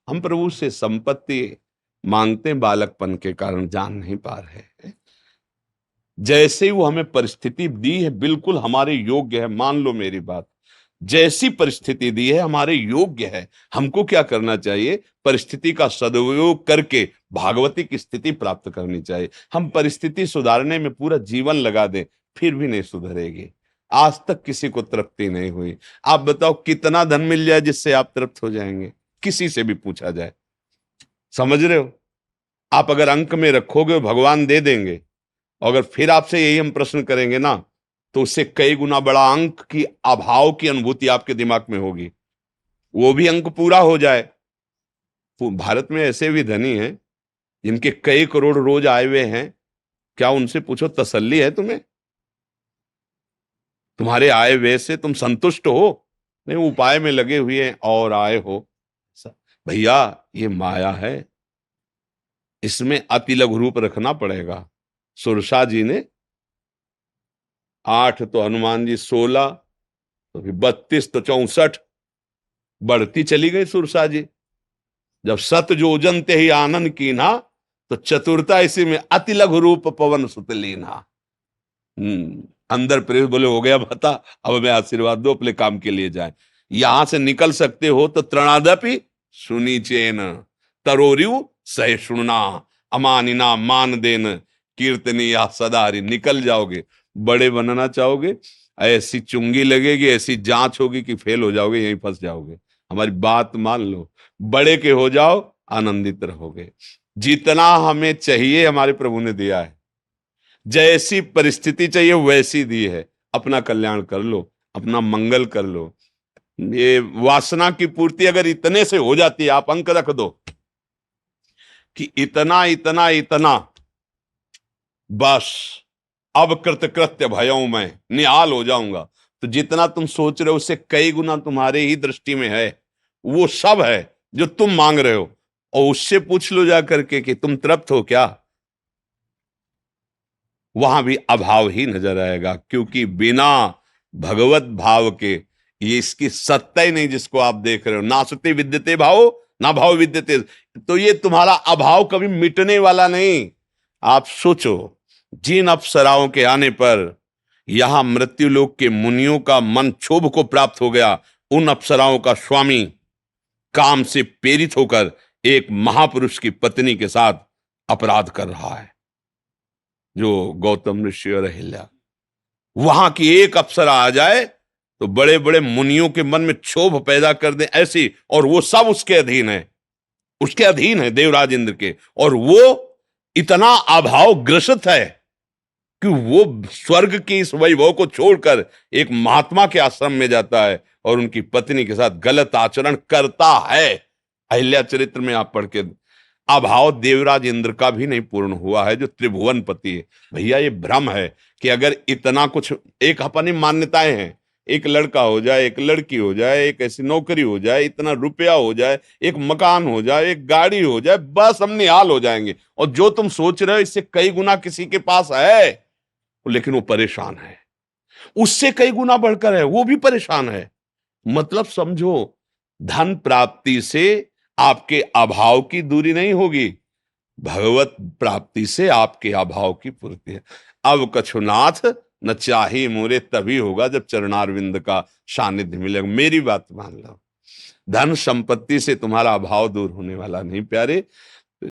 हम प्रभु से संपत्ति मांगते हैं, बालकपन के कारण जान नहीं पा रहे हैं। जैसे ही वो हमें परिस्थिति दी है, बिल्कुल हमारे योग्य है, मान लो मेरी बात, जैसी परिस्थिति दी है हमारे योग्य है। हमको क्या करना चाहिए? परिस्थिति का सदुपयोग करके भागवती की स्थिति प्राप्त करनी चाहिए। हम परिस्थिति सुधारने में पूरा जीवन लगा दें, फिर भी नहीं सुधरेगी। आज तक किसी को तृप्ति नहीं हुई। आप बताओ कितना धन मिल जाए जिससे आप तृप्त हो जाएंगे? किसी से भी पूछा जाए। समझ रहे हो? आप अगर अंक में रखोगे भगवान दे देंगे, अगर फिर आपसे यही हम प्रश्न करेंगे ना, तो उससे कई गुना बड़ा अंक की अभाव की अनुभूति आपके दिमाग में होगी। वो भी अंक पूरा हो जाए। भारत में ऐसे भी धनी हैं जिनके कई करोड़ रोज आए हुए हैं। क्या उनसे पूछो तसल्ली है तुम्हें? तुम्हारे आए हुए से तुम संतुष्ट हो? नहीं, उपाय में लगे हुए हैं और आए हो। भैया ये माया है, इसमें अति लघु रूप रखना पड़ेगा। सुरसा जी ने 8 तो हनुमान जी 16, तो फिर 32 तो 64, बढ़ती चली गई सुरसा जी। जब सत जोजन ते ही आनंद कीन्हा, तो चतुरता इसी में अति लघु रूप पवन सुत लीन्हा। अंदर प्रेम बोले हो गया बता, अब मैं आशीर्वाद दो, अपने काम के लिए जाए। यहां से निकल सकते हो तो त्रणादपि सुनी चेन, तरोरियु सहिष्णुना, अमानिना मान देन, कीर्तनी या सदारी। निकल जाओगे। बड़े बनना चाहोगे, ऐसी चुंगी लगेगी, ऐसी जांच होगी कि फेल हो जाओगे, यहीं फंस जाओगे। हमारी बात मान लो, बड़े के हो जाओ, आनंदित रहोगे। जितना हमें चाहिए हमारे प्रभु ने दिया है, जैसी परिस्थिति चाहिए वैसी दी है। अपना कल्याण कर लो, अपना मंगल कर लो। ये वासना की पूर्ति अगर इतने से हो जाती है, आप अंक रख दो कि इतना इतना इतना, बस अब कृतकृत्य भयऊ मैं, निहाल हो जाऊंगा। तो जितना तुम सोच रहे हो उससे कई गुना तुम्हारे ही दृष्टि में है, वो सब है जो तुम मांग रहे हो। और उससे पूछ लो जा करके कि तुम तृप्त हो क्या? वहां भी अभाव ही नजर आएगा, क्योंकि बिना भगवत भाव के ये इसकी सत्ता ही नहीं जिसको आप देख रहे हो। नासते विद्यते भाव, ना भाव विद्यते। तो ये तुम्हारा अभाव कभी मिटने वाला नहीं। आप सोचो, जिन अप्सराओं के आने पर यहां मृत्युलोक के मुनियों का मन क्षोभ को प्राप्त हो गया, उन अप्सराओं का स्वामी काम से प्रेरित होकर एक महापुरुष की पत्नी के साथ अपराध कर रहा है, जो गौतम ऋषि और अहिल्या। वहां की एक अप्सरा आ जाए तो बड़े बड़े मुनियों के मन में क्षोभ पैदा कर दे ऐसी, और वो सब उसके अधीन है, उसके अधीन है देवराज इंद्र के। और वो इतना अभाव ग्रसित है कि वो स्वर्ग की इस वैभव को छोड़कर एक महात्मा के आश्रम में जाता है और उनकी पत्नी के साथ गलत आचरण करता है। अहिल्या चरित्र में आप पढ़ के, अभाव देवराज इंद्र का भी नहीं पूर्ण हुआ है, जो त्रिभुवन पति है। भैया ये भ्रम है कि अगर इतना कुछ, एक अपनी मान्यताएं हैं, एक लड़का हो जाए, एक लड़की हो जाए, एक ऐसी नौकरी हो जाए, इतना रुपया हो जाए, एक मकान हो जाए, एक गाड़ी हो जाए, बस हम निहाल हो जाएंगे। और जो तुम सोच रहे हो इससे कई गुना किसी के पास है, लेकिन वो परेशान है। उससे कई गुना बढ़कर है, वो भी परेशान है। मतलब समझो, धन प्राप्ति से आपके अभाव की दूरी नहीं होगी, भगवत प्राप्ति से आपके अभाव की पूर्ति है। अब कछुनाथ न चाहे मोरे, तभी होगा जब चरणारविंद का सानिध्य मिलेगा। मेरी बात मान लो, धन संपत्ति से तुम्हारा अभाव दूर होने वाला नहीं प्यारे।